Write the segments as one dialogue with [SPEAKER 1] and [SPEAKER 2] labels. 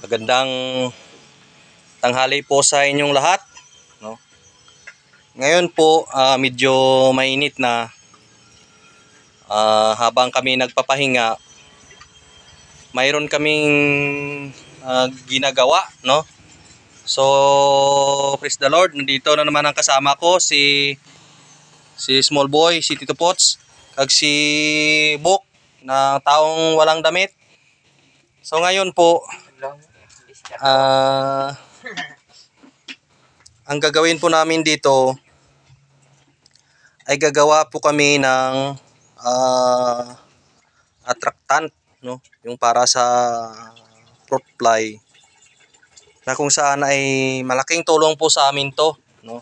[SPEAKER 1] Magandang tanghali po sa inyong lahat, no? Ngayon po medyo mainit na, habang kami nagpapahinga, mayroon kaming ginagawa, no? So praise the Lord, nandito na naman ang kasama ko, si Small Boy, si Tito Pots, kag si Bok na taong walang damit. So ngayon po ang gagawin po namin dito ay gagawa po kami ng attractant, no? Yung para sa fruit fly, na kung saan ay malaking tulong po sa amin to, no?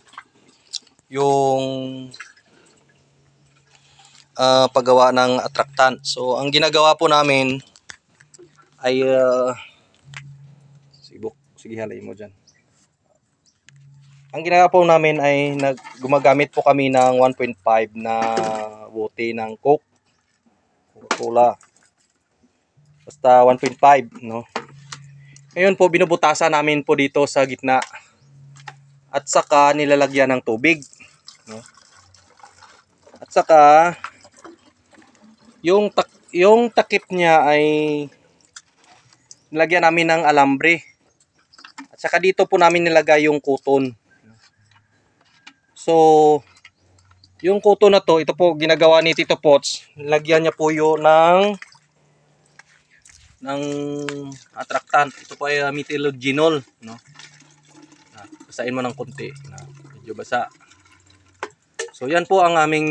[SPEAKER 1] Yung paggawa ng attractant. So ang ginagawa po namin ay sige halay mo dyan. Ang ginagawa po namin ay gumagamit po kami ng 1.5 na bote ng Coke, Coca-Cola. Basta 1.5, no? Ngayon po binubutasan namin po dito sa gitna. At saka nilalagyan ng tubig, no? At saka yung takip niya ay nilagyan namin ng alambre. At saka dito po namin nilagay yung kuton. So, yung kuton na to, ito po ginagawa ni Tito Pots. Nilagyan niya po yun ng attractant. Ito po ay methylogenol, no? Basain mo ng konti, na medyo basa. So, yan po ang aming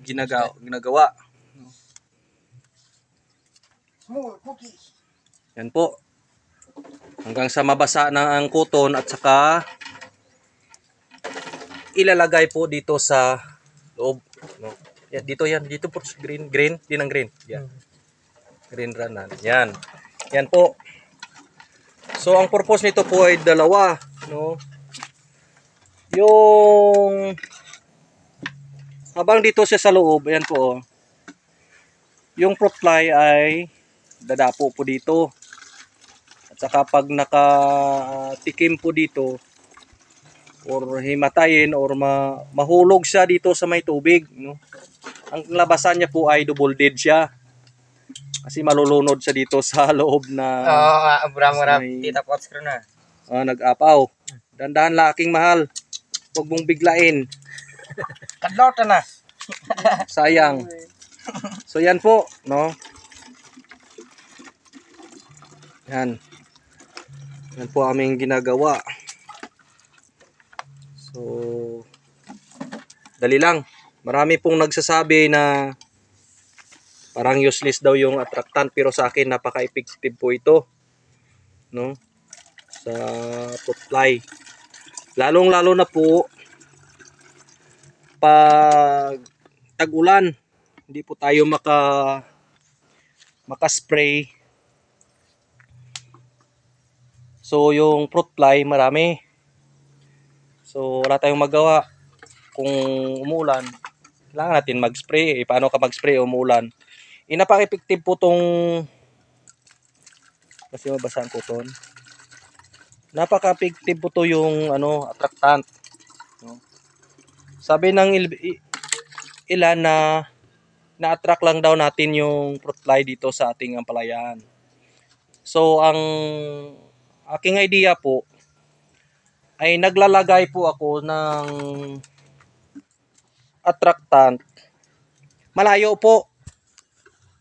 [SPEAKER 1] ginagawa. Yan po. Hanggang sa mabasa na ang kuton at saka ilalagay po dito sa loob, no? Yan, dito po green, din ang green. Yan. Green ranan. Yan. Yan po. So ang purpose nito po ay dalawa, no? Yung habang dito siya sa loob, ayan po. Yung fruit fly ay dadapo po dito. At saka pag nakatikim po dito, or himatayin or mahulog siya dito sa may tubig, no? Ang labasan niya po ay double dead siya. Kasi malulunod siya dito sa loob na
[SPEAKER 2] Tita Pots ko na.
[SPEAKER 1] Nag-apaw. Dandahan laking mahal. Huwag mong biglain.
[SPEAKER 2] Kadlota na.
[SPEAKER 1] Sayang. So yan po, no? Yan. Yan po aming ginagawa. So, dali lang. Marami pong nagsasabi na parang useless daw yung attractant, pero sa akin napaka-effective po ito, no? Sa fruit fly. Lalong-lalo na po pag tag-ulan, hindi po tayo maka-spray. So, yung fruit fly marami. So, wala tayong magawa. Kung umuulan, kailangan natin mag-spray. Paano ka mag-spray o umuulan? Napaka-effective po tong, kasi mabasaan po ton. Napaka-effective po to yung attractant, no? Sabi ng ilan na na-attract lang daw natin yung fruit fly dito sa ating ampalayan. So, ang aking idea po ay naglalagay po ako ng attractant malayo po.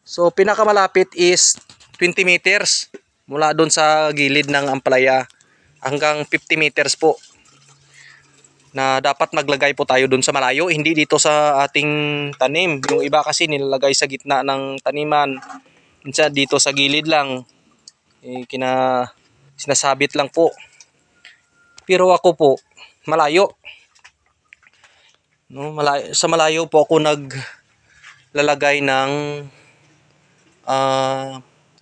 [SPEAKER 1] So pinakamalapit is 20 meters mula doon sa gilid ng ampalaya, hanggang 50 meters po na dapat maglagay po tayo doon sa malayo, hindi dito sa ating tanim. Yung iba kasi nilalagay sa gitna ng taniman, minsan dito sa gilid lang, sinasabit lang po. Pero ako po, malayo. No, sa malayo po ako naglalagay ng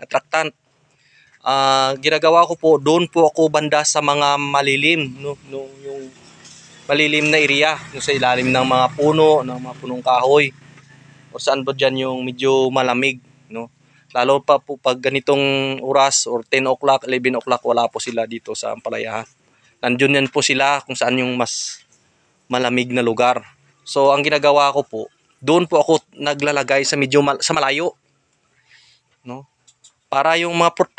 [SPEAKER 1] attractant. Ginagawa ko po, doon po ako banda sa mga malilim, no, yung malilim na area, yung sa ilalim ng mga puno, ng mga punong kahoy, o saan ba dyan yung medyo malamig, no? Lalo pa po pag ganitong oras or 10 o'clock, 11 o'clock, wala po sila dito sa Ampalayahan. Nandiyon yan po sila kung saan yung mas malamig na lugar. So ang ginagawa ko po, doon po ako naglalagay sa medyo sa malayo, no? Para yung mga fruit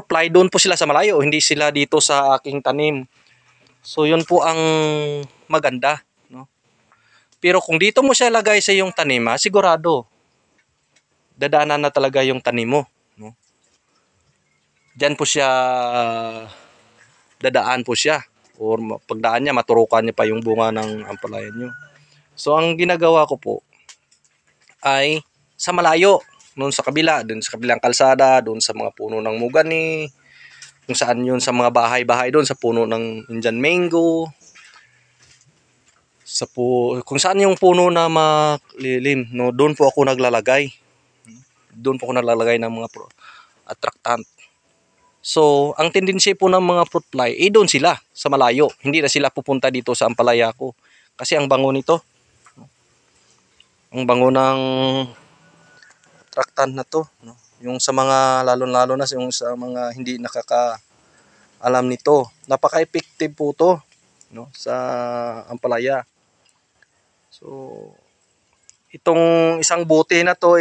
[SPEAKER 1] fly doon po sila sa malayo, hindi sila dito sa aking tanim. So yun po ang maganda, no? Pero kung dito mo siya lagay sa yung tanim, sigurado dadaanan na talaga yung tanim mo, no? Diyan po siya dadaan po siya, or pagdaan niya maturukan niya pa yung bunga ng ampalaya niyo. So ang ginagawa ko po ay sa malayo, doon sa kabila, doon sa kabilang kalsada, doon sa mga puno ng mugani, kung saan yun sa mga bahay-bahay doon sa puno ng Indian mango, kung saan yung puno na malilim, no, doon po ako naglalagay. Doon po ako naglalagay ng mga attractant. So, ang tendency po ng mga fruit fly, doon sila sa malayo. Hindi na sila pupunta dito sa ampalaya ko. Kasi ang bango nito. Ang bango ng attractant na to, no? Yung sa mga lalo-lalo na yung sa mga hindi nakakaalam nito. Napaka-effective po to, no, sa ampalaya. So, itong isang bote na to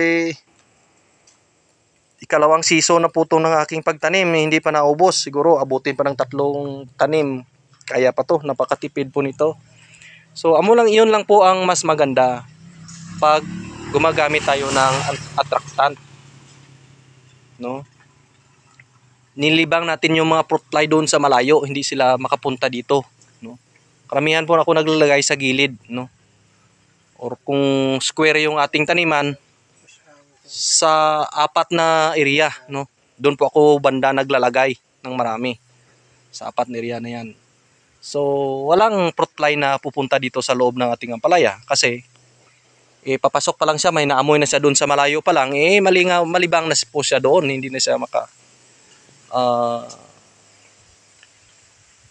[SPEAKER 1] ikalawang season na po ito ng aking pagtanim, hindi pa naubos. Siguro abutin pa ng 3 tanim. Kaya pa to, napakatipid po nito. So iyon lang po ang mas maganda pag gumagamit tayo ng attractant, no? Nilibang natin yung mga fruit fly doon sa malayo, hindi sila makapunta dito, no? Karamihan po ako naglalagay sa gilid, no? Or kung square yung ating taniman, sa 4 na area, no? Doon po ako banda naglalagay ng marami sa 4 na area na yan. So walang fruit fly na pupunta dito sa loob ng ating ampalaya kasi papasok pa lang siya, may naamoy na siya doon sa malayo pa lang, malibang na po siya doon, hindi na siya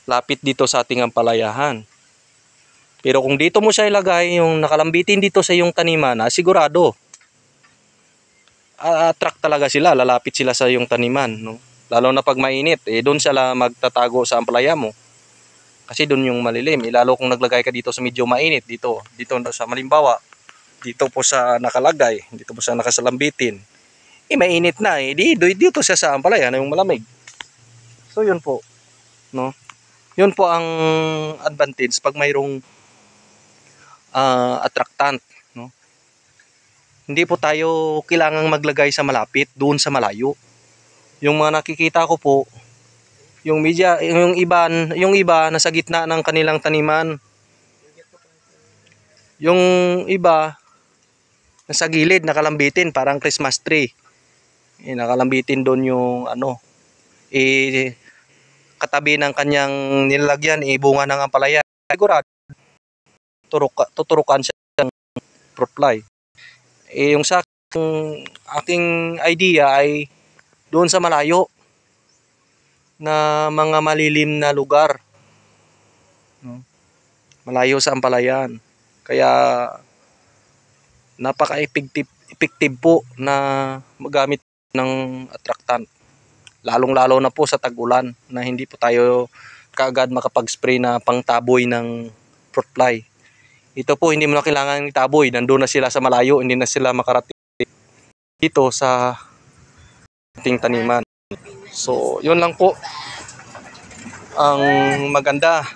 [SPEAKER 1] lapit dito sa ating ampalayahan. Pero kung dito mo siya ilagay, yung nakalambitin dito sa iyong taniman, sigurado attract talaga sila, lalapit sila sa iyong taniman, no? Lalo na pag mainit, doon sila magtatago sa ampalaya mo. Kasi doon yung malilim, lalo kung naglagay ka dito sa medyo mainit, dito sa malimbawa, dito po sa nakalagay, dito po sa nakasalambitin, mainit na, dito siya sa ampalaya na yung malamig. So yun po, no? Yun po ang advantage pag mayroong attractant, no? Hindi po tayo kailangang maglagay sa malapit, doon sa malayo. Yung mga nakikita ko po, yung iba nasa gitna ng kanilang taniman. Yung iba nasa gilid nakalambitin, parang Christmas tree. Nakalambitin doon yung katabi ng kanyang nilalagyan, bunga ng ampalaya. Sigurado tuturukan siya ng fruit fly. Yung sa aking idea ay doon sa malayo na mga malilim na lugar, no? Malayo sa ampalayan. Kaya napaka-effective po na magamit ng attractant. Lalong-lalo na po sa tag-ulan na hindi po tayo kaagad makapag-spray na pangtaboy ng fruit fly. Ito po hindi mo na kailangan itaboy, nandoon na sila sa malayo, hindi na sila makarating dito sa ating taniman. So, yun lang po ang maganda.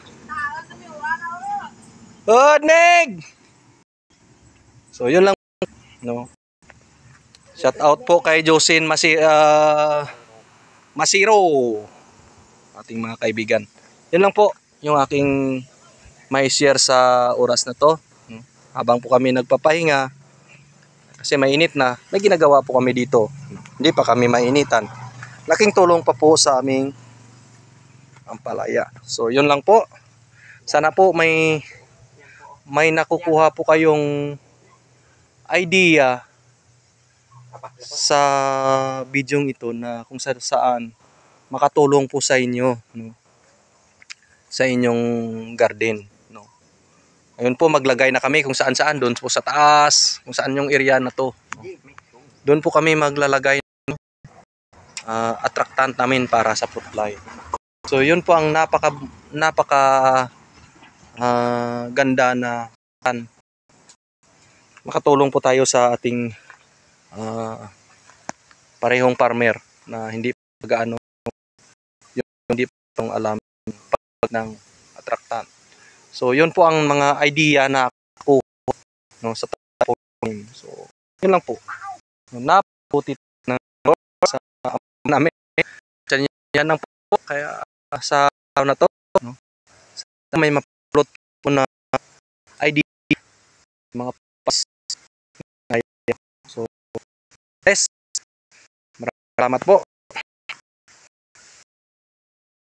[SPEAKER 1] Neg! So, yun lang, no? Shout out po kay Josin Masiro, ating mga kaibigan. Yun lang po yung aking may share sa oras na to. Habang po kami nagpapahinga, kasi mainit na, may ginagawa po kami dito. Hindi pa kami mainitan. Laking tulong pa po sa aming ampalaya. So yun lang po. Sana po may nakukuha po kayong idea sa bidyong ito na kung saan makatulong po sa inyo, no? Sa inyong garden, no? Ayun po, maglagay na kami kung saan-saan, doon po sa taas, kung saan yung area na to, no? doon po kami maglalagay attractant namin para sa fruit fly. So yun po ang napaka ganda na makatulong po tayo sa ating parehong farmer na hindi gaano hindi pong alam pag ng attractant. So yun po ang mga idea na po no sa tanim. So yun lang po. Naputi na sa namin. Yan lang po kaya sa araw na to no. May mapulot po na idea mga pas. So, yes. Maraming salamat po.